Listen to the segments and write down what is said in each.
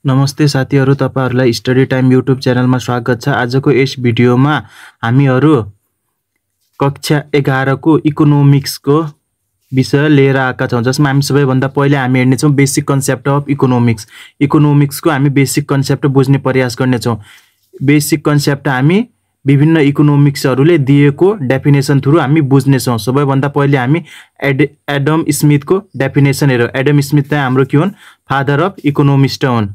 नमस्ते साथीहरु, तपाईहरुलाई स्टडी टाइम युट्युब च्यानलमा स्वागत छ। आजको यस भिडियोमा हामीहरु कक्षा 11 को इकोनोमिक्सको विषय लिएर आएका छौं, जसमा हामी सबैभन्दा पहिले हामी हेर्ने छौं बेसिक कन्सेप्ट अफ इकोनोमिक्स। इकोनोमिक्सको हामी बेसिक कन्सेप्ट बुझ्ने प्रयास गर्ने छौं। बेसिक कन्सेप्ट हामी विभिन्न इकोनोमिक्सहरुले दिएको डेफिनेसन थ्रु हामी बुझ्ने छौं। सबैभन्दा पहिले हामी एडम स्मिथको डेफिनेसन हेरौं। एडम स्मिथ चाहिँ हाम्रो के हुन्? फादर अफ इकोनोमिस्ट हुन्।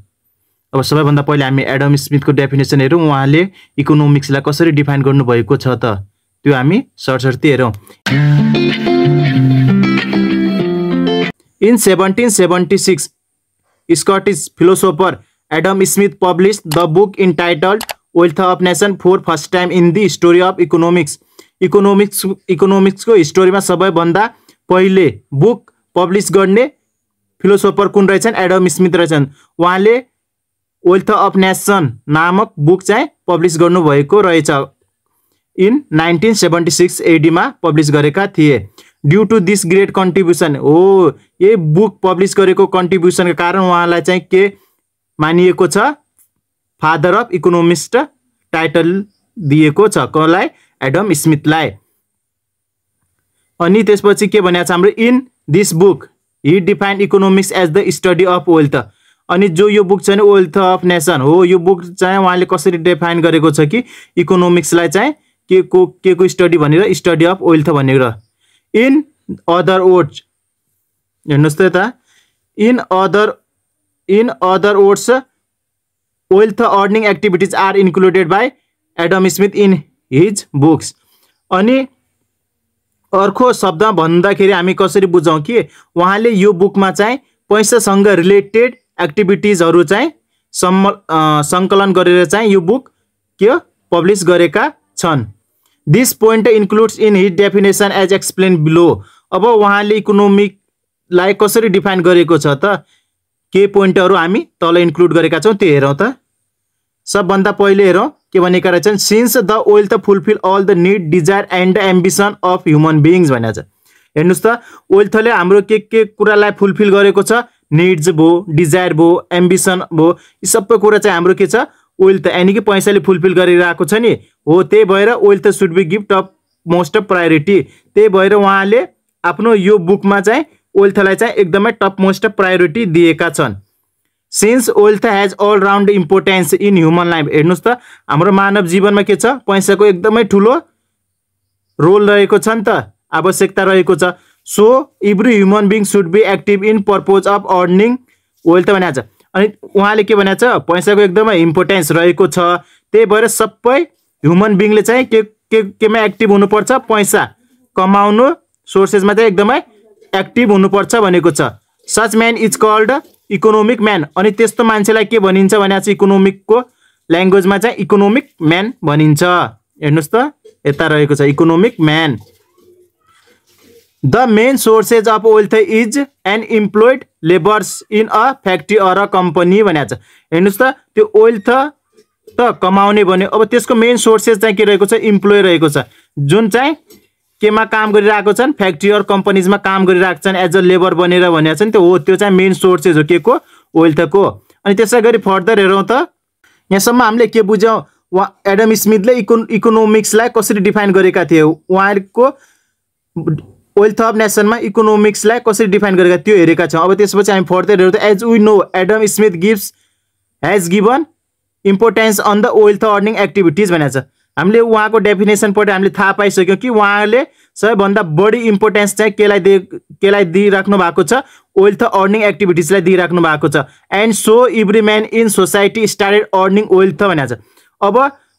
अब सबैभन्दा पहिले हामी एडम स्मिथको डेफिनेसन हेरौं। उहाँले इकोनोमिक्सलाई कसरी डिफाइन गर्नु भएको छ त त्यो हामी सरसर्ती हेरौं। In 1776, Scottish philosopher Adam Smith published the book entitled Wealth of Nation for first time in the history of economics. Economics को हिस्टोरीमा सबैभन्दा पहिले बुक पब्लिश गर्ने फिलोसोफर कुन रहेछन्? एडम स्मिथ रहेछन्। उहाँले वेल्थ अफ नेशन नामक बुक चाहिँ पब्लिश गर्नु भएको रहेछ। इन 1976 AD मा पब्लिश गरेका थिए। Due to this great contribution, यो बुक पब्लिश गरेको कन्ट्रिब्युसनको कारण उहाँलाई चाहिँ के मानिएको छ? फादर अफ इकोनोमिस्ट टाइटल दिएको छ। कसलाई? एडम स्मिथलाई। अनि त्यसपछि के भनेको छ हाम्रो? In this book he define economics as the study of wealth. अनि जो यो बुक छ नि वेल्थ अफ नेशन हो, यो बुक चाहिँ उहाँले कसरी डिफाइन गरेको छ कि इकोनोमिक्सलाई चाहिँ के को स्टडी भनेर, स्टडी अफ वेल्थ भनेर। इन अदर वर्ड्स, हेर्नुस् त यता, in other words wealth earning activities are included by Adam Smith in his books. अनि अर्को शब्द भन्दाखेरि हामी कसरी बुझौँ कि उहाँले यो बुकमा चाहिँ पैसासँग रिलेटेड एक्टिभिटीजहरु चाहिँ संकलन गरेर चाहिँ यो बुक के पब्लिश गरेका छन्। This point includes in his definition as explain below. अब उहाँले इकोनोमिकलाई कसरी डिफाइन गरेको छ त? के पोइन्टहरु हामी तल इन्क्लुड गरेका छौं त्यो हेरौँ त। सबभन्दा पहिले हेरौँ के भनेका रहेछन्? Since the wealth fulfil all the need, desire and ambition of human beings भनेको छ। हेर्नुस् त, वेल्थले हाम्रो के कुरालाई फुलफिल गरेको छ? नीड्स भो, डिजायर भो, एम्बिसन भो, यी सबै कुरा चाहिँ हाम्रो के छ? वेल्थ, यानी कि पैसाले फुलफिल गरिरहेको छ नि हो। त्यही भएर wealth should be give top most priority. त्यही भएर उहाँले आफ्नो यो बुकमा चाहिँ वेल्थलाई चाहिँ एकदमै टप मोस्ट प्रायोरिटी दिएका छन्। Since wealth has all round importance in human life. हेर्नुस् त, हाम्रो मानव जीवनमा के छ? पैसाको एकदमै ठुलो रोल रहेको छ नि त, आवश्यकता रहेको छ। So every human being should be active in purpose of earning wealth भनेको छ। अनि उहाँले के भनेको छ? पैसाको एकदमै इम्पोर्टेन्स रहेको छ। त्यही भएर सबै ह्युमन बिइङले चाहिँ केमा एक्टिभ हुनुपर्छ? पैसा कमाउनु सोर्सेसमा चाहिँ एकदमै एक्टिभ हुनुपर्छ भनेको छ। Such man is called economic man. अनि त्यस्तो मान्छेलाई के भनिन्छ भनेको छ? इकोनोमिकको ल्याङ्ग्वेजमा चाहिँ इकोनोमिक म्यान भनिन्छ। हेर्नुस् त, यता रहेको छ economic man. The main sources of wealth is an employed labours in a factory or a company भनेको छ। हेर्नुस् त, त्यो वेल्थ त कमाउने भन्यो। अब त्यसको मेन सोर्सेज चाहिँ के रहेको छ? इम्प्लोइ रहेको छ। जुन चाहिँ केमा काम गरिरहेको छन्? फ्याक्ट्री अर कम्पनीजमा काम गरिरहेको छन् एज अ लेबर बनेर भनेको छ नि त्यो हो। त्यो चाहिँ मेन सोर्सेज हो के को? वेल्थको। अनि त्यसै गरी फर्दर हेरौँ त, यहाँसम्म हामीले के बुझ्यौँ? एडम स्मिथले इकोनोमिक्सलाई कसरी डिफाइन गरेका थिए? उहाँको वेल्थ अफ नेसनमा इकोनोमिक्सलाई कसरी डिफाइन गरेका त्यो हेरेका छौँ। अब त्यसपछि हामी फर्दर हेरौँ त। As we know Adam Smith has given importance on the wealth earning activities भनेको छ। हामीले उहाँको डेफिनेसनबाट हामीले थाहा पाइसक्यौँ कि उहाँले सबैभन्दा बढी इम्पोर्टेन्स चाहिँ केलाई दिइराख्नु भएको छ? वेल्थ अर्निङ एक्टिभिटिजलाई दिइराख्नु भएको छ। And so every man in society started earning wealth भनेको छ। अब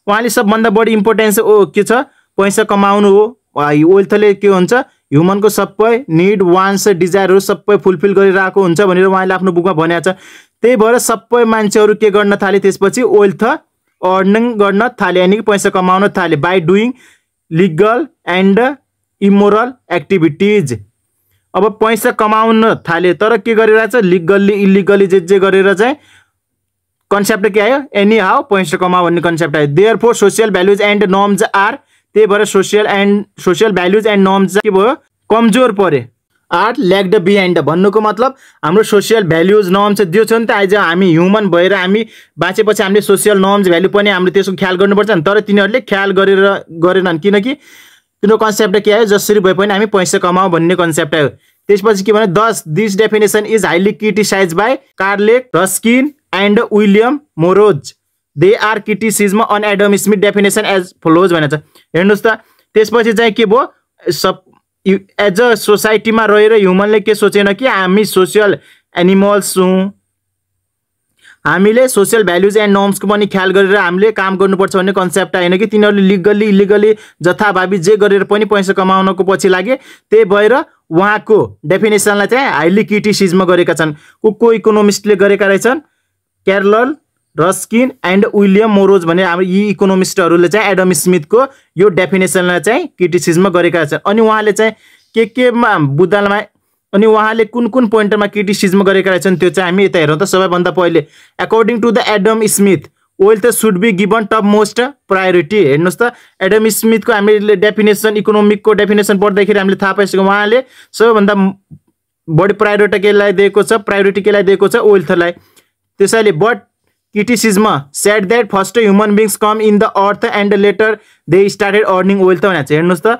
उहाँले सबभन्दा बढी इम्पोर्टेन्स के छ? पैसा कमाउनु हो। वेल्थले के हुन्छ? ह्युमनको सबै निड, वान्स, डिजायरहरू सबै फुलफिल गरिरहेको हुन्छ भनेर उहाँले आफ्नो बुकमा भनेको छ। त्यही भएर सबै मान्छेहरू के गर्न थाले? त्यसपछि वेल्थ अर्निङ गर्न थाले, यानी कि पैसा कमाउन थाले by doing legal and immoral activities. अब पैसा कमाउन थाले, तर के गरिरहेछ? लिगल्ली इलिगली जे गरेर चाहिँ कन्सेप्ट के आयो? एनी हाउ पैसा कमाऊ भन्ने कन्सेप्ट आयो। Therefore social values and norms are, त्यही भएर सोसियल भ्यालुज एन्ड नर्म्स के भयो? कमजोर परे। आर ल्याग्ड बिहाइन्ड भन्नुको मतलब हाम्रो सोसियल भ्याल्युज नर्म्स जो छ नि त आज हामी ह्युमन भएर हामी बाँचेपछि हामीले सोसियल नर्म्स भ्याल्यु पनि हामीले त्यसको ख्याल गर्नुपर्छ नि, तर तिनीहरूले ख्याल गरेनन् किनकि तिनीहरूको कन्सेप्ट के आयो, जसरी भए पनि हामी पैसा कमाऊ भन्ने कन्सेप्ट आयो। त्यसपछि के भने thus this definition is highly criticise by Carlyle Ruskin and William Morris, they are criticism on Adam Smith definition as follows भनेको छ। हेर्नुहोस् त त्यसपछि चाहिँ के भयो, सब एज अ सोसाइटीमा रहेर ह्युमनले के सोचेन कि हामी सोसियल एनिमल्स हौँ, हामीले सोसियल भ्याल्युज एन्ड नर्म्सको पनि ख्याल गरेर हामीले काम गर्नुपर्छ भन्ने कन्सेप्ट आएन कि तिनीहरूले लिगल्ली इलिगल्ली जथाभावी जे गरेर पनि पैसा कमाउनको पछि लागे। त्यही भएर उहाँको डेफिनेसनलाई चाहिँ हाइली क्रिटिसिज्म गरेका छन्। को इकोनोमिस्टले गरेका रहेछन्, Carroll Ruskin and William morose भन्ने हाम्रो यी इकोनोमिस्टहरूले चाहिँ एडम स्मिथको यो डेफिनेसनलाई चाहिँ क्रिटिसिज्म गरेका छन्। अनि उहाँले चाहिँ केमा बुदालमा अनि उहाँले कुन कुन पोइन्टमा क्रिटिसिज्म गरेका रहेछन् त्यो चाहिँ हामी यता हेरौँ त। सबैभन्दा पहिले according to the Adam Smith wealth should be given top most priority. हेर्नुहोस् त एडम स्मिथको हामीले डेफिनेसन इकोनोमिकको डेफिनेसन पढ्दाखेरि हामीले थाहा पाइसक्यौँ उहाँले सबैभन्दा बढी प्रायोरिटी केलाई दिएको छ, वेल्थलाई। त्यसैले but criticism said that first human beings come in the earth and later they started earning wealth भनेको छ। हेर्नुहोस् त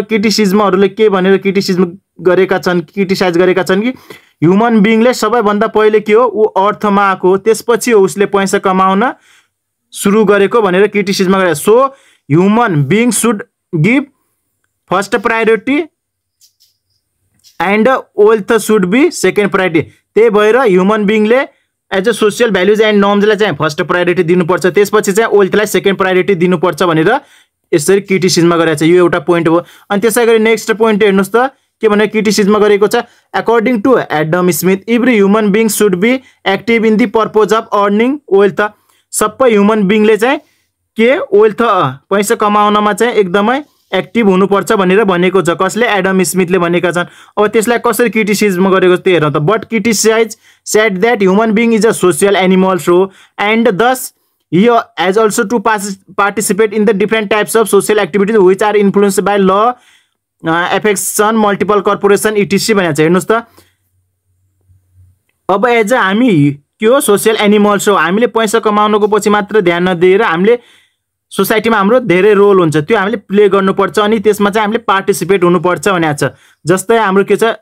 क्रिटिसिज्महरूले के भनेर क्रिटिसाइज गरेका छन् कि ह्युमन बिङले सबैभन्दा पहिले के हो, ऊ अर्थमा आएको, त्यसपछि हो उसले पैसा कमाउन सुरु गरेको भनेर क्रिटिसिज्म गरे। So human being should give first priority and wealth should be second priority. त्यही भएर ह्युमन बिङले as a social values and नर्म्सलाई चाहिँ फर्स्ट प्रायोरिटी दिनुपर्छ, त्यसपछि चाहिँ वेल्थलाई सेकेन्ड प्रायोरिटी दिनुपर्छ भनेर यसरी क्रिटिसिज्म गरेको छ। यो एउटा पोइन्ट हो। अनि त्यसै गरी नेक्स्ट पोइन्ट हेर्नुहोस् त के भनेर क्रिटिसिज्म गरेको छ, according to Adam Smith every human being should be active in the purpose of earning wealth. सबै ह्युमन बिङले चाहिँ के वेल्थ पैसा कमाउनमा चाहिँ एकदमै एक्टिभ हुनुपर्छ भनेर भनेको छ। कसले, एडम स्मिथले भनेका छन्। अब त्यसलाई कसरी क्रिटिसिज्म गरेको त्यो हेरौँ त। But criticise said that human being is a social animals हो and thus he has also to participate in the different types of social activities which are influence by law affection multiple corporation etc भनेको छ। हेर्नुहोस् त अब as a हामी के हो, social animals हो, हामीले पैसा कमाउनुको पछि मात्र ध्यान नदिएर हामीले सोसाइटीमा हाम्रो धेरै रोल हुन्छ, त्यो हामीले प्ले गर्नुपर्छ अनि त्यसमा चाहिँ हामीले पार्टिसिपेट हुनुपर्छ भनेको छ। जस्तै हाम्रो के छ,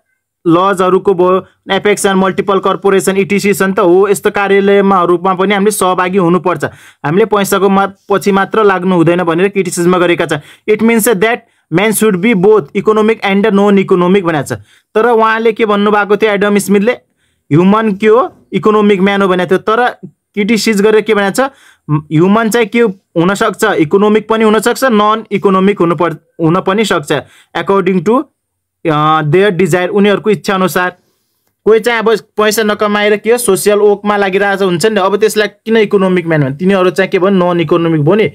लजहरूको भयो, एफेक्सन मल्टिपल कर्पोरेसन इटिसी छन् त हो, यस्तो कार्यालयमा रूपमा पनि हामीले सहभागी हुनुपर्छ, हामीले पैसाको पछि मात्र लाग्नु हुँदैन भनेर क्रिटिसिज्म गरेका छन्। It means that man should be both economic and non economic भनेको छ। तर उहाँले के भन्नुभएको थियो, एडम स्मिथले ह्युमन के हो, इकोनोमिक म्यान हो भनेको थियो। तर क्रिटिसाइज गरेर के भनेको छ, ह्युमन चाहिँ के हुनसक्छ, इकोनोमिक पनि हुनसक्छ, नन इकोनोमिक हुन पनि सक्छ अकर्डिङ टु देयर डिजायर, उनीहरूको इच्छा अनुसार। कोही चाहिँ अब पैसा नकमाएर के हो, सोसियल वर्कमा लागिरहेको हुन्छ नि, अब त्यसलाई किन इकोनोमिक म्यान भने, तिनीहरू चाहिँ के भन्नु नन इकोनोमिक भयो नि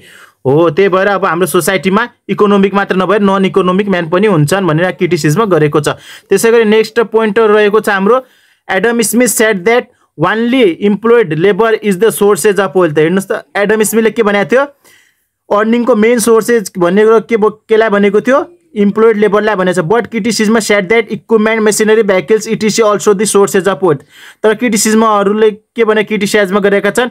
हो। त्यही भएर अब हाम्रो सोसाइटीमा इकोनोमिक मात्र नभएर नन इकोनोमिक म्यान पनि हुन्छन् भनेर क्रिटिसिज्म गरेको छ। त्यसै गरी नेक्स्ट पोइन्ट रहेको छ हाम्रो, Adam Smith shed that only employed labour is the sources of wealth. हेर्नुहोस् त एडम स्मिथले के भनेको थियो, अर्निङको मेन सोर्सेज भनेको केलाई भनेको थियो, इम्प्लोइड लेबरलाई भनेको छ। But criticism shed that equipment machinery vehicles इटिसी also the sources of wealth. तर क्रिटिसिज्महरूले के भने क्रिटिसाइजमा गरेका छन्,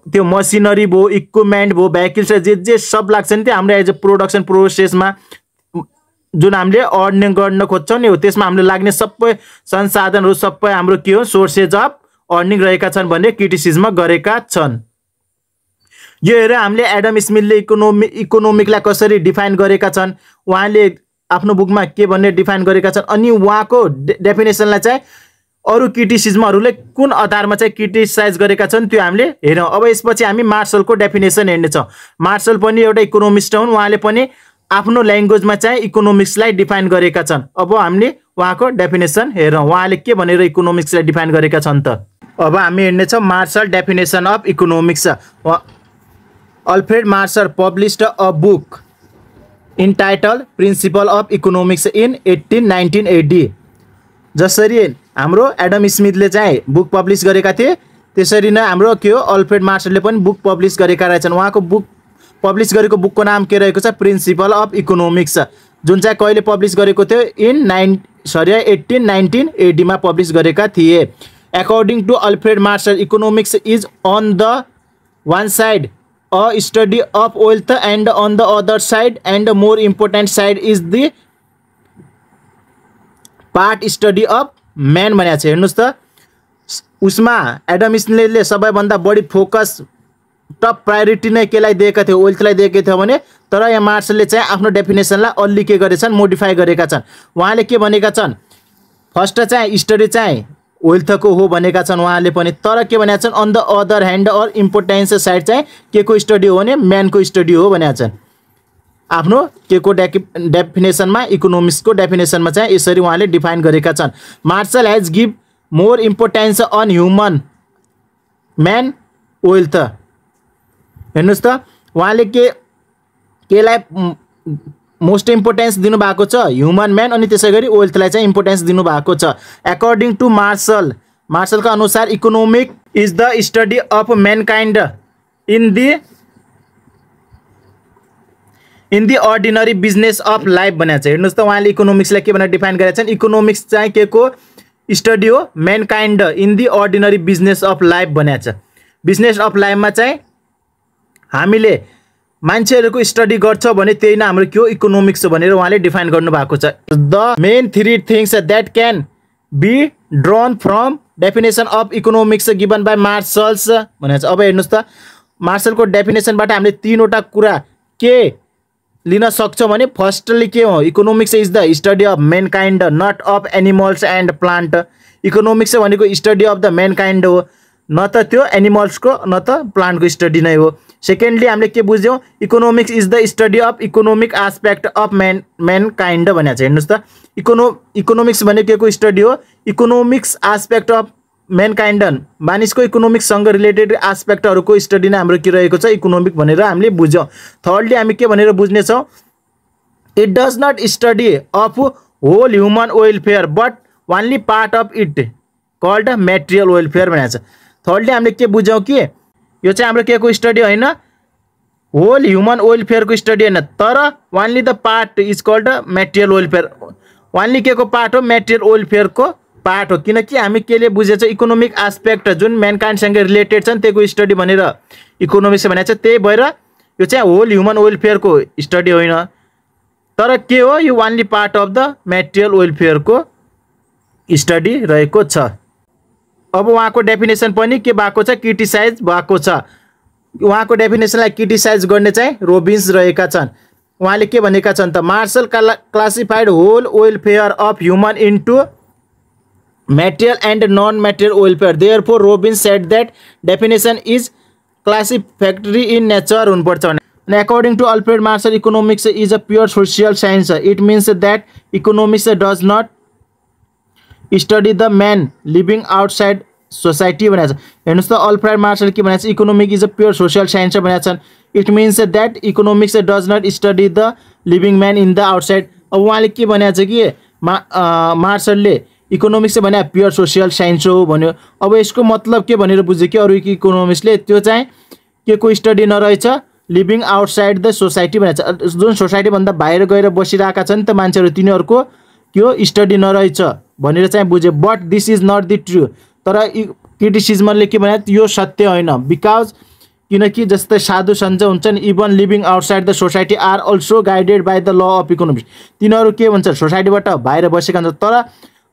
त्यो मसिनरी भयो, इक्विपमेन्ट भयो, भेहिकल्स जे सब लाग्छ नि त्यो हाम्रो एज अ प्रोडक्सन प्रोसेसमा जुन हामीले अर्निङ गर्न खोज्छौँ नि हो, त्यसमा हामीले लाग्ने सबै संसाधनहरू सबै हाम्रो के हो, सोर्सेज अफ अर्निङ रहेका छन् भन्ने क्रिटिसिज्म गरेका छन्। यो हेरेर हामीले एडम स्मिथले इकोनोमिकलाई कसरी डिफाइन गरेका छन्, उहाँले आफ्नो बुकमा के भन्ने डिफाइन गरेका छन्, अनि उहाँको डेफिनेसनलाई चाहिँ अरू क्रिटिसिज्महरूले कुन आधारमा चाहिँ क्रिटिसाइज गरेका छन् त्यो हामीले हेरौँ। अब यसपछि हामी मार्सलको डेफिनेसन हेर्नेछौँ। मार्सल पनि एउटा इकोनोमिस्ट हुन्, उहाँले पनि आफ्नो ल्याङ्ग्वेजमा चाहिँ इकोनोमिक्सलाई डिफाइन गरेका छन्। अब हामीले उहाँको डेफिनेसन हेरौँ, उहाँले के भनेर इकोनोमिक्सलाई डिफाइन गरेका छन् त। अब हामी हेर्नेछौँ martial definition of economics. Alfred martial published a book entitle principal of economics in 1819 AD। जसरी हाम्रो एडम स्मिथले चाहिँ बुक पब्लिस गरेका थिए, त्यसरी नै हाम्रो के हो, अल्फ्रेड मार्सलले पनि बुक पब्लिस गरेका रहेछन्। उहाँको बुक पब्लिस गरेको बुकको नाम के रहेको छ, प्रिन्सिपल अफ इकोनोमिक्स। जुन चाहिँ कहिले पब्लिस गरेको थियो इन 1819 AD मा पब्लिस गरेका थिए। According to Alfred Marshall, economics is on the one side a study of wealth and on the other side and the more important side is the part study of man भनेको छ। हेर्नुस् त उसमा Adam स्मिथले सबैभन्दा बढी focus top priority नै केलाई दिएका थियो, वेल्थलाई दिएका थियो भने, तर यहाँ मार्शलले चाहिँ आफ्नो डेफिनेसनलाई अलि के गरेछन्, मोडिफाई गरेका छन्। उहाँले के भनेका छन्, फर्स्ट चाहिँ स्टडी चाहिँ वेल्थको हो भनेका छन् उहाँले पनि, तर के भनेका छन् on the other hand or importance side चाहिँ के को स्टडी हो भने म्यानको स्टडी हो भनेका छन्। आफ्नो के को डेफिनेसनमा, इकोनोमिक्सको डेफिनेसनमा चाहिँ यसरी उहाँले डिफाइन गरेका छन्। Marshall has give more importance on human man wealth. हेर्नुस् त उहाँले केलाई मोस्ट इम्पोर्टेन्स दिनुभएको छ, ह्युमन म्यान, अनि त्यसै गरी वेल्थलाई चाहिँ इम्पोर्टेन्स दिनुभएको छ। एक्कर्डिङ टु मार्शलका अनुसार economic is the study of mankind in the ordinary business of life भनेको छ। हेर्नुस् त उहाँले इकोनोमिक्सलाई के भनेर डिफाइन गरेका छन्, इकोनोमिक्स चाहिँ के को स्टडी हो, mankind in the ordinary business of life भनेको छ। बिजनेस अफ लाइफमा चाहिँ हामीले मान्छेहरूको स्टडी गर्छ भने त्यही नै हाम्रो के हो, इकोनोमिक्स भनेर उहाँले डिफाइन गर्नुभएको छ। The main 3 things that can be drawn from definition of economics given by Marshall's भनेको छ। अब हेर्नुस् त मार्शलको डेफिनेसनबाट हामीले 3वटा कुरा के लिन सक्छौँ भने, फर्स्टली के हो, economics is the study of mankind not of animals and plant. Economics भनेको स्टडी अफ द मैनकाइन्ड हो, न त त्यो एनिमल्सको न त प्लान्टको स्टडी नै हो। सेकेन्डली हामीले के बुझ्यौँ, economics is the study of economic aspect of mankind भनेको छ। हेर्नुस् त इकोनोमिक्स भनेको के को स्टडी हो, इकोनोमिक्स एस्पेक्ट अफ मैनकाइन्ड, मानिसको इकोनोमिक्ससँग रिलेटेड एस्पेक्टहरूको स्टडी नै हाम्रो के रहेको छ, इकोनोमिक भनेर हामीले बुझ्यौँ। थर्डली हामी के भनेर बुझ्नेछौँ, it does not study of whole human welfare but only part of it called material welfare भनेको छ। थर्डली हामीले के बुझ्यौँ कि यो चाहिँ हाम्रो के को स्टडी होइन, होल ह्युमन वेलफेयरको स्टडी होइन, तर only the part is called material welfare. Only के को पार्ट हो, मेटेरियल वेलफेयरको पार्ट हो, किनकि हामी केले बुझेछ, इकोनोमिक एस्पेक्ट जुन म्यानकाइन्डसँग रिलेटेड छन् त्यहीको स्टडी भनेर इकोनोमिक्स भनेको छ। त्यही भएर यो चाहिँ होल ह्युमन वेलफेयरको स्टडी होइन, तर के हो, यो only part of the material वेलफेयरको स्टडी रहेको छ। अब उहाँको डेफिनेसन पनि के भएको छ, क्रिटिसाइज भएको छ। उहाँको डेफिनेसनलाई क्रिटिसाइज गर्ने चाहिँ रोबिन्स रहेका छन्। उहाँले के भनेका छन् त, Marshall classified whole welfare of human into material and non-material welfare. Therefore, Robbins said that definition is classificatory in nature हुनुपर्छ। And according to Alfred Marshall, economics is a pure social science. It means that economics does not study the man living outside society भनेको छ। हेर्नुस् त Alfred Marshall के भनेको छ, economic is a pure social science भनेको छन्। It means that economics does not study the living man in the outside. अब उहाँले के भनेको छ कि मार्शलले इकोनोमिक्स भने प्योर सोशल साइन्स हो भन्यो। अब यसको मतलब के भनेर बुझ्यो कि अरू इकोनोमिक्सले त्यो चाहिँ के को स्टडी नरहेछ, लिभिङ आउटसाइड द सोसाइटी भनेको छ। जुन सोसाइटीभन्दा बाहिर गएर बसिरहेका छन् त मान्छेहरू, तिनीहरूको त्यो स्टडी नरहेछ भनेर चाहिँ बुझ्यो। But this is not the true. तर क्रिटिसिजमले के भने यो सत्य होइन, बिकज किनकि जस्तै साधु सन्त हुन्छन्, even living outside the society are also guided by the law of economics. तिनीहरू के भन्छ, सोसाइटीबाट बाहिर बसेका हुन्छ, तर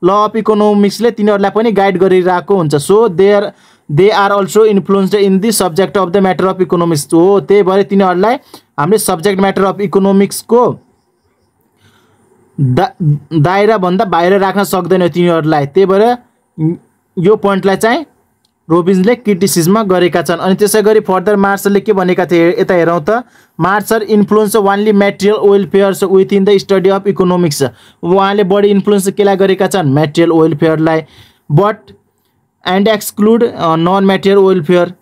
ल अफ इकोनोमिक्सले तिनीहरूलाई पनि गाइड गरिरहेको हुन्छ। So they are also influenced in the subject of the matter of economics हो। त्यही भएर तिनीहरूलाई हामीले सब्जेक्ट म्याटर अफ इकोनोमिक्सको दायराभन्दा बाहिर राख्न सक्दैनौँ तिनीहरूलाई। त्यही भएर यो पोइन्टलाई चाहिँ रोबिन्सले क्रिटिसिजम गरेका छन्। अनि त्यसै गरी फर्दर मार्शलले के भनेका थिए, यता हेरौँ त, Marshall influence only material welfare within the study of economics. उहाँले बढी इन्फ्लुएन्स केलाई गरेका छन्, मेटेरियल वेलफेयरलाई, but and exclude non material welfare.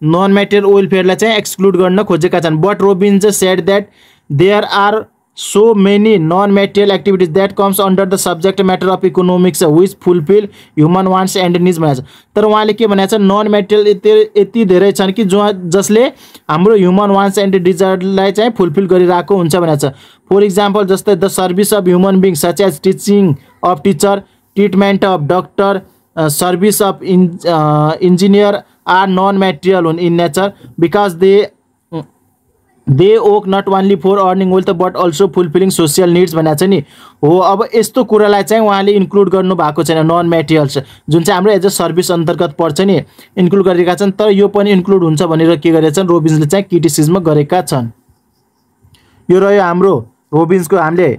Non material वेलफेयरलाई चाहिँ एक्सक्लुड गर्न खोजेका छन्। But Robbins said that there are so many non-material activities that comes under the subject matter of economics which fulfill human wants and needs भनेको छ। तर उहाँले के भनेको छ, नन मेटेरियल यति धेरै छन् कि जसले हाम्रो ह्युमन वान्ट्स एन्ड डिजायरलाई चाहिँ फुलफिल गरिरहेको हुन्छ भनेको छ। फर इक्जाम्पल जस्तै the service of human being such as teaching of teacher, treatment of doctor, service of engineer are non material in nature because they work not only for earning wealth but also fulfilling social needs भनेको छ नि हो। अब यस्तो कुरालाई चाहिँ उहाँले include गर्नु भएको छैन, नन मेटेरियल्स जुन चाहिँ हाम्रो एज अ सर्भिस अन्तर्गत पर्छ नि इन्क्लुड गरेका छन्, तर यो पनि इन्क्लुड हुन्छ भनेर के गरेका छन् रोबिन्सले चाहिँ क्रिटिसिज्म गरेका छन्। यो रह्यो हाम्रो रोबिन्सको हामीले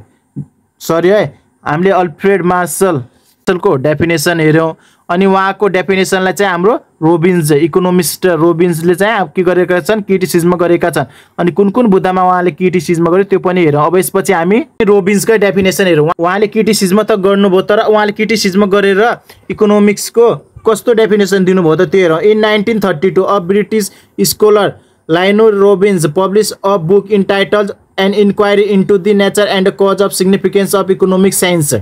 अल्फ्रेड मार्शलको डेफिनेसन हेऱ्यौँ। अनि उहाँको डेफिनेसनलाई चाहिँ हाम्रो रोबिन्स इकोनोमिस्ट रोबिन्सले चाहिँ के गरेका छन् क्रिटिसिज्म गरेका छन्। अनि कुन कुन बुदामा उहाँले क्रिटिसिज्म गर्यो त्यो पनि हेरौँ। अब यसपछि हामी रोबिन्सकै डेफिनेसन हेरौँ। उहाँले क्रिटिसिज्म त गर्नुभयो, तर उहाँले क्रिटिसिज्म गरेर इकोनोमिक्सको कस्तो डेफिनेसन दिनुभयो त त्यो हेरौँ। In 1932 a British scholar Lionel Robbins publish a book entitled an inquiry into the nature and cause of significance of economic science.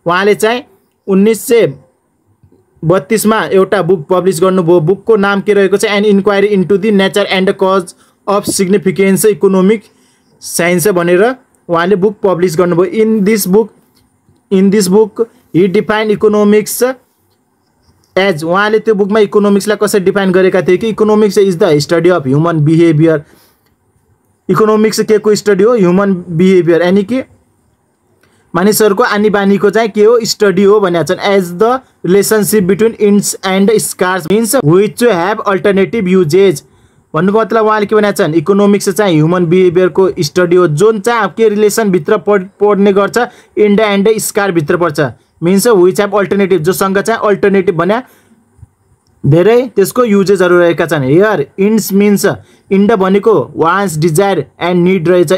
उहाँले चाहिँ 1932 मा एउटा बुक पब्लिस गर्नुभयो। बुकको नाम के रहेको छ, an inquiry into the nature and cause of significance economic science भनेर उहाँले बुक पब्लिस गर्नुभयो। In this book he define economics as, उहाँले त्यो बुकमा इकोनोमिक्सलाई कसरी डिफाइन गरेका थिए कि economics is the study of human behaviour. Economics के को स्टडी हो, ह्युमन बिहेभियर, यानी कि मानिसहरूको आनी बानीको चाहिँ के हो स्टडी हो भनेको छन्। As the relationship between ends and scarce means which have alternative uses. भन्नुको मतलब उहाँले के भनेको छन्, इकोनोमिक्स चाहिँ ह्युमन बिहेभियरको स्टडी हो जुन चाहिँ के रिलेसनभित्र पर्ने गर्छ, इन्ड एन्ड स्कार पर्छ। मिन्स विच हेभ अल्टरनेटिभ, जोसँग चाहिँ अल्टरनेटिभ भने धेरै त्यसको युजेसहरू रहेका छन्। हियर इन्ड्स मिन्स इन्ड भनेको वान्स डिजायर एन्ड निड रहेछ।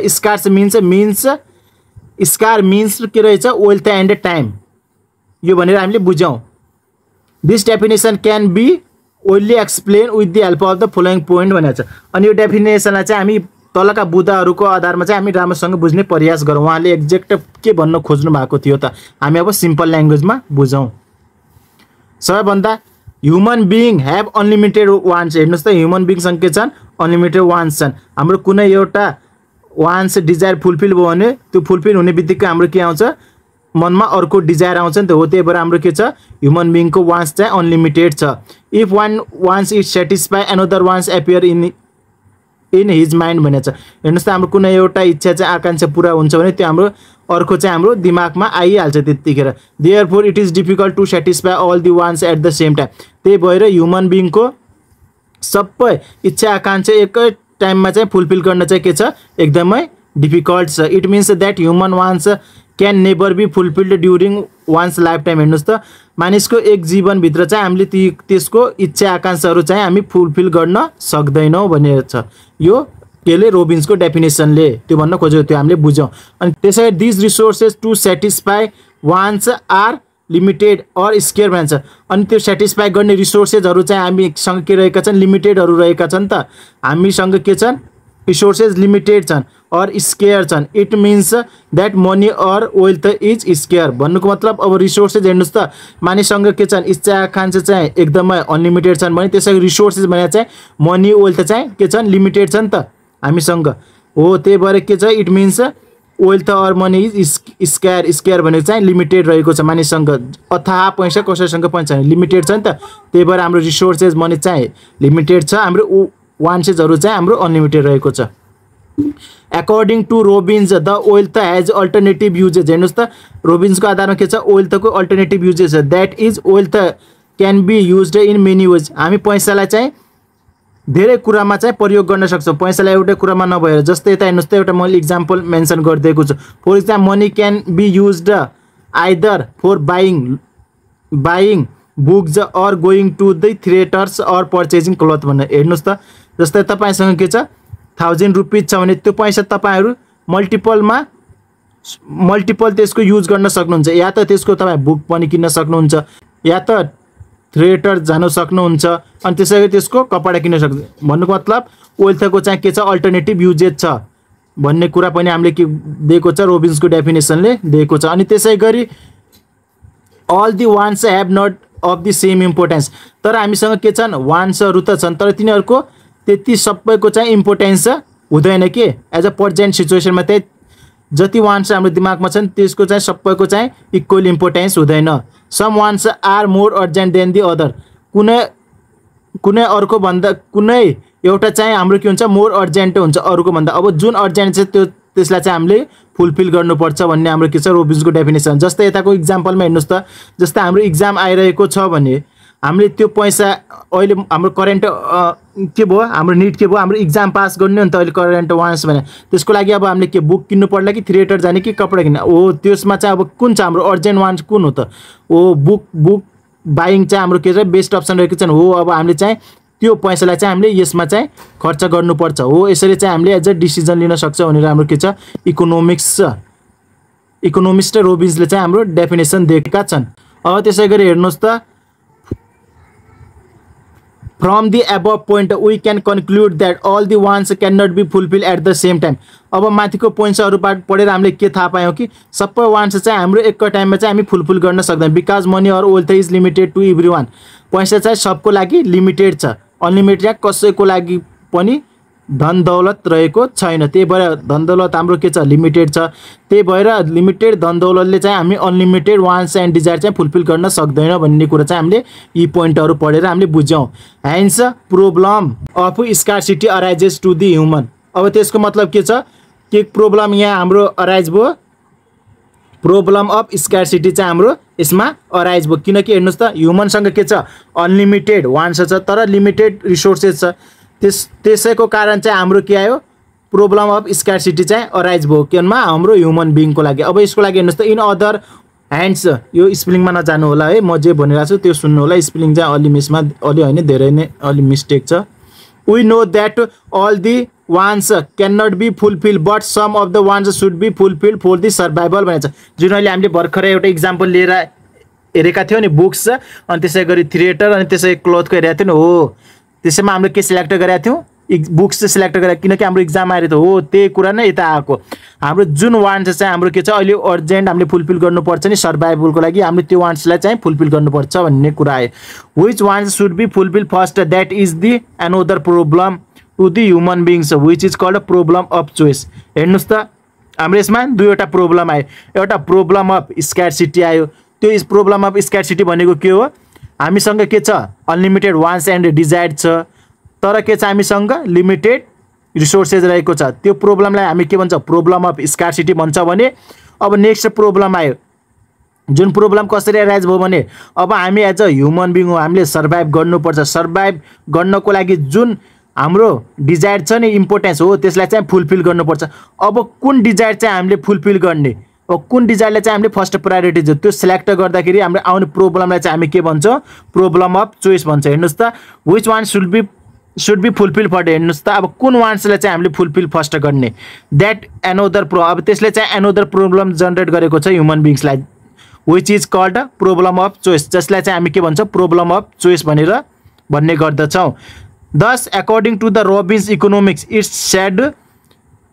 स्कार मिन्स के रहेछ वेल्थ एन्ड टाइम, यो भनेर हामीले बुझ्यौँ। This definition can be only explain with the help of the following point भनेको छ। अनि यो डेफिनेसनलाई चाहिँ हामी तलका बुदाहरूको आधारमा चाहिँ हामी राम्रोसँग बुझ्ने प्रयास गरौँ। उहाँले एक्ज्याक्ट के भन्न खोज्नु भएको थियो त, हामी अब सिम्पल ल्याङ्ग्वेजमा बुझौँ। सबैभन्दा human being have unlimited wants. हेर्नुहोस् त ह्युमन बिइङसँग के छन्, अनलिमिटेड वान्ट्स छन्। हाम्रो कुनै एउटा वान्ट्स डिजायर फुलफिल भयो भने त्यो फुलफिल हुने बित्तिकै हाम्रो के आउँछ, मनमा अर्को डिजायर आउँछ नि त हो। त्यही भएर हाम्रो के छ, ह्युमन बिइङको वान्ट्स चाहिँ अनलिमिटेड छ। If one wants is satisfy another wants appear in his mind भनेको छ। हेर्नुहोस् त हाम्रो कुनै एउटा इच्छा चाहिँ आकाङ्क्षा पुरा हुन्छ भने त्यो हाम्रो अर्को चाहिँ हाम्रो दिमागमा आइहाल्छ त्यतिखेर। Therefore it is difficult to satisfy all the wants at the same time. त्यही भएर ह्युमन बिइङको सबै इच्छा आकाङ्क्षा एकै टाइममा चाहिँ फुलफिल गर्न चाहिँ के छ, एकदमै डिफिकल्ट छ। It means that human wants can never be fulfilled during one's life time. हेर्नुहोस् त मानिसको एक जीवनभित्र चाहिँ हामीले त्यसको इच्छा आकाङ्क्षाहरू चाहिँ हामी फुलफिल गर्न सक्दैनौँ भनेर छ। यो केले रोबिन्सको डेफिनेसनले त्यो भन्न खोजेको थियो, हामीले बुझ्यौँ। अनि त्यसै this resources to satisfy wants are limited or scarce भन्छ। अनि त्यो सेटिस्फाई गर्ने रिसोर्सेसहरू चाहिँ हामीसँग के रहेका छन्, लिमिटेडहरू रहेका छन्। त हामीसँग के छन्, रिसोर्सेस लिमिटेड छन् अर स्केयर छन्। It means that money or wealth is scarce. भन्नुको मतलब अब रिसोर्सेस हेर्नुहोस् त मानिससँग के छन्, इच्छा आकाङ्क्षा चाहिँ एकदमै अनलिमिटेड छन् भने त्यसै रिसोर्सेस भने चाहिँ मनी वेल्थ चाहिँ के छन्, लिमिटेड छन् त हामीसँग हो। त्यही भएर के छ, it means wealth or money is scarce भनेको चाहिँ लिमिटेड रहेको छ मानिससँग। अथाह पैसा कसैसँग पनि छैन, लिमिटेड छ नि त। त्यही भएर हाम्रो रिसोर्सेस मनी चाहिँ लिमिटेड छ, हाम्रो वान्सेसहरू चाहिँ हाम्रो अनलिमिटेड रहेको छ। According to Robbins the wealth has alternative uses. हेर्नुहोस् त रोबिन्सको आधारमा के छ, वेल्थको अल्टरनेटिभ युजेस छ। That is wealth can be used in many ways. हामी पैसालाई चाहिँ धेरै कुरामा चाहिँ प्रयोग गर्न सक्छौँ, पैसालाई एउटै कुरामा नभएर। जस्तै यता हेर्नुहोस् त एउटा मैले इक्जाम्पल मेन्सन गरिदिएको छु। For example money can be used either for buying books or going to the theatres or purchasing cloth भनेर। हेर्नुहोस् त जस्तै तपाईँसँग के छ, 1000 रुपिज छ भने त्यो पैसा तपाईँहरू मल्टिपल त्यसको युज गर्न सक्नुहुन्छ। या त त्यसको तपाईँ बुक पनि किन्न सक्नुहुन्छ, या त थिएटर जान सक्नुहुन्छ, अनि त्यसै गरी त्यसको कपडा किन्न सक्नुहुन्छ। भन्नुको मतलब वेल्थको चाहिँ के छ, अल्टरनेटिभ युजेस छ। भन्ने कुरा पनि हामीले के दिएको छ, रोबिन्सको डेफिनेसनले दिएको छ। अनि त्यसै गरी all the wants have not of the same importance, तर हामीसँग के छन्, वान्सहरू त छन् तर तिनीहरूको त्यति सबैको चाहिँ इम्पोर्टेन्स हुँदैन के, एज अ प्रेजेन्ट सिचुएसनमा त्यही जति वान्स हाम्रो दिमागमा छन् त्यसको चाहिँ सबैको चाहिँ इक्वल इम्पोर्टेन्स हुँदैन। Some wants are more urgent than the other, कुनै अर्को भन्दा कुनै एउटा चाहिँ हाम्रो के हुन्छ, मोर अर्जेन्ट हुन्छ अरूको भन्दा। अब जुन अर्जेन्ट छ त्यसलाई चाहिँ हामीले फुलफिल गर्नुपर्छ भन्ने हाम्रो के छ, रोबिन्सको डेफिनेसन। जस्तै यताको इक्जाम्पलमा हेर्नुहोस् त, जस्तै हाम्रो इक्जाम आइरहेको छ भने हामीले त्यो पैसा अहिले हाम्रो करेन्ट के भयो, हाम्रो निड के भयो, हाम्रो इक्जाम पास गर्नु नि त अहिले करेन्ट वान्स भने त्यसको लागि अब हामीले के बुक किन्नु पर्ला कि थिएटर जाने कि कपडा किन्ने हो, त्यसमा चाहिँ अब कुन छ हाम्रो अर्जेन्ट वान्स कुन हो त, हो बुक बाइङ चाहिँ हाम्रो के छ बेस्ट अप्सन रहेको छ हो। अब हामीले चाहिँ त्यो पैसालाई चाहिँ हामीले यसमा चाहिँ खर्च गर्नुपर्छ हो। यसरी चाहिँ हामीले एज अ डिसिजन लिन सक्छ भनेर हाम्रो के छ, इकोनोमिस्ट रोबिन्सले चाहिँ हाम्रो डेफिनेसन दिएका छन्। अब त्यसै गरी हेर्नुहोस् त, from the above point we can conclude that all the wants can not be fulfil at the same time. अब माथिको पोइन्ट्सहरूबाट पढेर हामीले के थाहा पायौँ कि सबै वान्स चाहिँ हाम्रो एकको टाइममा चाहिँ हामी फुलफिल गर्न सक्दैन, because money or wealth is limited to every one. पैसा चाहिँ सबको लागि लिमिटेड छ, अनलिमिटेड या कसैको लागि पनि धन दौलत रहेको छैन। त्यही भएर धन दौलत हाम्रो के छ, लिमिटेड छ। त्यही भएर लिमिटेड धन दौलतले चाहिँ हामी अनलिमिटेड वान्स एन्ड डिजायर चाहिँ फुलफिल गर्न सक्दैन भन्ने कुरा चाहिँ हामीले यी पोइन्टहरू पढेर हामीले बुझ्यौँ। Hence problem of scarcity arises to the human. अब त्यसको मतलब के छ, के प्रब्लम यहाँ हाम्रो अराइज भयो, प्रब्लम अफ स्कार्सिटी चाहिँ हाम्रो यसमा अराइज भयो। किनकि हेर्नुहोस् त, ह्युमनसँग के छ, अनलिमिटेड वान्स छ तर लिमिटेड रिसोर्सेस छ, त्यसैको कारण चाहिँ हाम्रो के आयो, प्रब्लम अफ स्कार्सिटी चाहिँ अराइज भयो केमा, हाम्रो ह्युमन बिङको लागि। अब यसको लागि हेर्नुहोस् त, इन अदर ह्यान्ड्स, यो स्पेलिङमा नजानु होला है, म जे भनिरहेको छु त्यो सुन्नु होला, स्पेलिङ चाहिँ अलि मिसमा अलि होइन धेरै नै अलि मिस्टेक छ। We know that all the wants can not be fulfil but some of the wants should be fulfil for the survival भनेको छ। जुन अहिले हामीले भर्खरै एउटा इक्जाम्पल लिएर हेरेका थियौँ नि, बुक्स अनि त्यसै गरी थिएटर अनि त्यसै क्लोथको हेरेका थियौँ नि हो, त्यसैमा हामीले के सिलेक्ट गरेका थियौँ, बुक्स चाहिँ सिलेक्ट गरेर, किनकि हाम्रो इक्जाम आएर त हो त्यही कुरा नै यता आएको। हाम्रो जुन वान्स चाहिँ हाम्रो के छ अहिले अर्जेन्ट हामीले फुलफिल गर्नुपर्छ नि सर्भाइभलको लागि, हामीले त्यो वान्सलाई चाहिँ फुलफिल गर्नुपर्छ भन्ने कुरा आयो। Which wants should be fulfil first, that is the another problem to the human beings which is called problem of choice. हेर्नुहोस् त, हाम्रो यसमा दुईवटा प्रब्लम आयो, एउटा प्रब्लम अफ स्कार्सिटी आयो। त्यो प्रब्लम अफ स्कार्सिटी भनेको के हो, हामीसँग के छ, अनलिमिटेड वान्स एन्ड डिजायर छ तर के छ, हामीसँग लिमिटेड रिसोर्सेस रहेको छ। त्यो प्रब्लमलाई हामी के भन्छ, प्रब्लम अफ स्कार्सिटी भन्छ भने। अब नेक्स्ट प्रब्लम आयो, जुन प्रब्लम कसरी एराइज भयो भने, अब हामी एज अ ह्युमन बिङ हो, हामीले सर्भाइभ गर्नुपर्छ। सर्भाइभ गर्नको लागि जुन हाम्रो डिजायर छ नि, इम्पोर्टेन्स हो, त्यसलाई चाहिँ फुलफिल गर्नुपर्छ। अब कुन डिजायर चाहिँ हामीले फुलफिल गर्ने, अब कुन डिजायरलाई चाहिँ हामीले फर्स्ट प्रायोरिटी दियो, त्यो सिलेक्ट गर्दाखेरि हाम्रो आउने प्रब्लमलाई चाहिँ हामी के भन्छौँ, प्रब्लम अफ चोइस भन्छ। हेर्नुहोस् त, which one should be fulfil first, हेर्नुहोस् त, अब कुन वान्सलाई चाहिँ हामीले फुलफिल फर्स्ट गर्ने, द्याट एनोदर अब त्यसले चाहिँ एनोदर प्रब्लम जेनेरेट गरेको छ ह्युमन बिङ्सलाई, which is called problem of choice, जसलाई चाहिँ हामी के भन्छौँ, प्रब्लम अफ चोइस भनेर भन्ने गर्दछौँ। Thus according to the Robbins economics it's said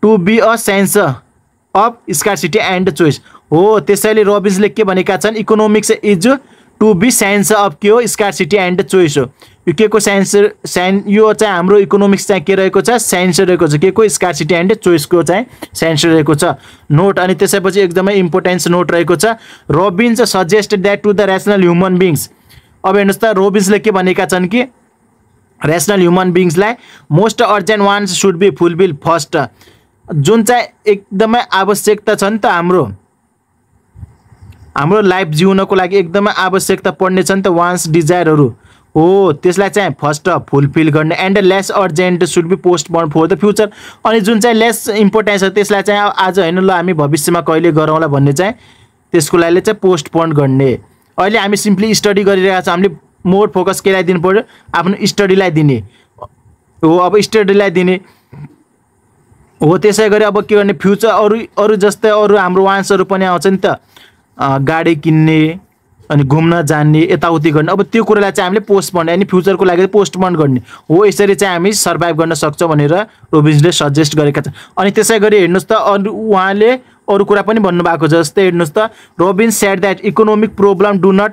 to be a science of scarcity and choice हो। त्यसैले रोबिन्सले के भनेका छन्, economics is to be science of के हो, स्कार्सिटी एन्ड चोइस हो। यो के को साइन्स, यो चाहिँ हाम्रो इकोनोमिक्स चाहिँ के रहेको छ, साइन्स रहेको छ, के को स्कार्सिटी एन्ड चोइसको चाहिँ साइन्स रहेको छ। नोट, अनि त्यसैपछि एकदमै इम्पोर्टेन्स नोट रहेको छ, Robbins suggest that to the rational human beings. अब हेर्नुहोस् त, रोबिन्सले के भनेका छन् कि रेसनल ह्युमन बिङ्सलाई most urgent wants should be fulfil first. जुन चाहिँ एकदमै आवश्यकता छ नि त, हाम्रो लाइफ जिउनको लागि एकदमै आवश्यकता पर्ने छ नि त वान्स डिजायरहरू हो, त्यसलाई चाहिँ फर्स्ट फुलफिल गर्ने। And less urgent should be postponed for the future. अनि जुन चाहिँ लेस इम्पोर्टेन्स छ त्यसलाई चाहिँ आज होइन ल हामी भविष्यमा कहिले गरौँला भन्ने चाहिँ त्यसको लागि चाहिँ पोस्टपोन गर्ने। अहिले हामी सिम्पली स्टडी गरिरहेका छौँ, हामीले मोर फोकस केलाई दिनु पर्यो, आफ्नो स्टडीलाई दिने हो। अब स्टडीलाई दिने हो, त्यसै गरी अब के गर्ने, फ्युचर अरू जस्तै अरू हाम्रो वान्सहरू पनि आउँछ नि त, गाडी किन्ने अनि घुम्न जाने यताउति गर्ने अब त्यो कुरालाई चाहिँ हामीले पोस्टपोन अनि फ्युचरको लागि पोस्टपोन गर्ने हो। यसरी चाहिँ हामी सर्भाइभ गर्न सक्छौँ भनेर रोबिन्सले सजेस्ट गरेका छन्। अनि त्यसै गरी हेर्नुहोस् त उहाँले अरू कुरा पनि भन्नुभएको छ। जस्तै हेर्नुहोस् त Robbins said that economic problem do not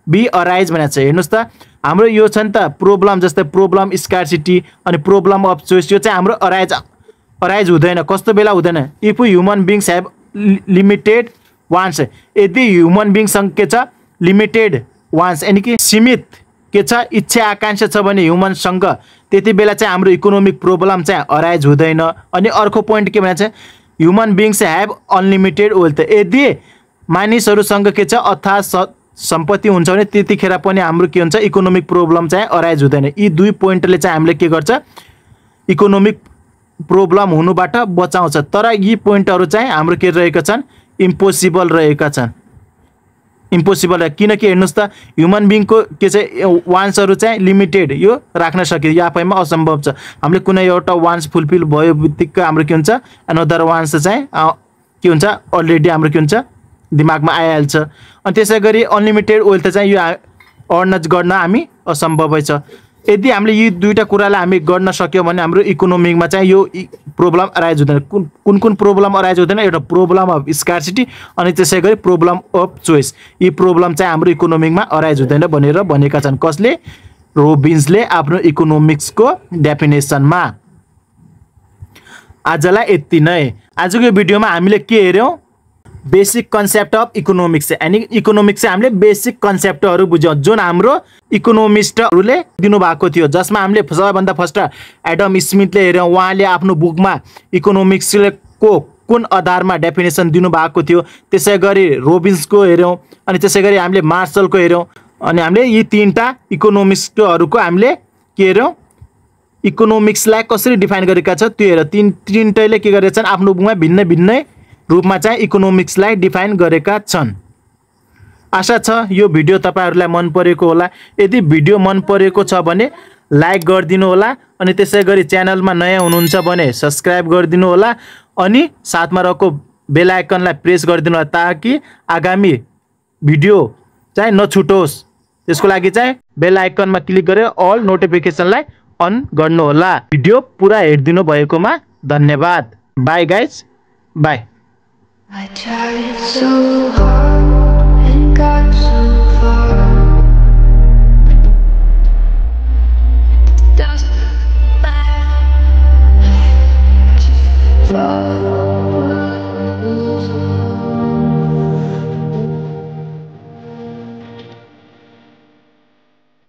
be arise भनेको छ। हेर्नुहोस् त हाम्रो यो छ नि त प्रोब्लम, जस्तै प्रोब्लम स्कार्सिटी अनि प्रोब्लम अफ चोइस, यो चाहिँ हाम्रो अराइज हुँदैन। कस्तो बेला हुँदैन? If human beings have limited wants, यदि ह्युमन बिङसँग के छ लिमिटेड वान्स यानि कि सीमित के छ इच्छा आकांक्षा छ भने ह्युमनसँग, त्यति बेला चाहिँ हाम्रो इकोनोमिक प्रोब्लम चाहिँ अराइज हुँदैन। अनि अर्को पोइन्ट के भन्छ human beings have unlimited wealth, यदि मानिसहरूसँग के छ अथाह सम्पत्ति हुन्छ भने त्यतिखेर पनि हाम्रो के हुन्छ इकोनोमिक प्रोब्लम चाहिँ अराइज हुँदैन। यी दुई पोइन्टले चाहिँ हामीले के गर्छ इकोनोमिक प्रोब्लम हुनुबाट बचाउँछ। तर यी पोइन्टहरू चाहिँ हाम्रो के रहेका छन् इम्पोसिबल रहेका छन्, इम्पोसिबल। किनकि हेर्नुहोस् त ह्युमन बिङको के चाहिँ वान्सहरू चाहिँ लिमिटेड यो राख्न सकिन्छ, यो आफैमा असम्भव छ। हामीले कुनै एउटा वान्स फुलफिल भयो बित्तिकै हाम्रो के हुन्छ अनदर वान्स चाहिँ के हुन्छ अलरेडी हाम्रो के हुन्छ दिमागमा आइहाल्छ। अनि त्यसै गरी अनलिमिटेड वेल्थ चाहिँ यो अर्न गर्न हामी असम्भवै छ। यदि हामीले यी दुईटा कुरालाई हामी गर्न सक्यौँ भने हाम्रो इकोनोमिकमा चाहिँ यो प्रब्लम अराइज हुँदैन। कुन कुन प्रब्लम अराइज हुँदैन? एउटा प्रब्लम अफ स्कार्सिटी अनि त्यसै गरी प्रब्लम अफ चोइस। यी प्रब्लम चाहिँ हाम्रो इकोनोमिकमा अराइज हुँदैन भनेर भनेका छन्। कसले? रोबिन्सले आफ्नो इकोनोमिक्सको डेफिनेसनमा। आजलाई यति नै। आजको भिडियोमा हामीले के हेऱ्यौँ? बेसिक कन्सेप्ट अफ इकोनोमिक्स यानी इकोनोमिक्स चाहिँ हामीले बेसिक कन्सेप्टहरू बुझ्यौँ जुन हाम्रो इकोनोमिस्टहरूले दिनुभएको थियो, जसमा हामीले सबैभन्दा फर्स्ट एडम स्मिथले हेऱ्यौँ। उहाँले आफ्नो बुकमा इकोनोमिक्सको कुन आधारमा डेफिनेसन दिनुभएको थियो। त्यसै गरी रोबिन्सको हेऱ्यौँ अनि त्यसै गरी हामीले मार्सलको हेऱ्यौँ। अनि हामीले यी तीनटा इकोनोमिस्टहरूको हामीले के हेऱ्यौँ इकोनोमिक्सलाई कसरी डिफाइन गरेका छ त्यो हेर। तीनटैले के गरेका छन् आफ्नो बुकमा भिन्न भिन्नै रूपमा चाहिँ इकोनोमिक्सलाई डिफाइन गरेका छन्। आशा छ यो भिडियो तपाईहरुलाई मन परेको होला। यदि भिडियो मन परेको छ भने लाइक गरिदिनु होला अनि त्यसै गरी च्यानलमा नयाँ हुनुहुन्छ भने सब्स्क्राइब गरिदिनु होला अनि साथमा रहेको बेल आइकनलाई प्रेस गरिदिनु होला ताकि आगामी भिडियो चाहिँ नछुटोस्। त्यसको लागि चाहिँ बेल आइकनमा क्लिक गरेर अल नोटिफिकेसनलाई अन गर्नु होला। भिडियो पुरा हेर्दिनु भएकोमा धन्यवाद। Bye guys, bye. I tried so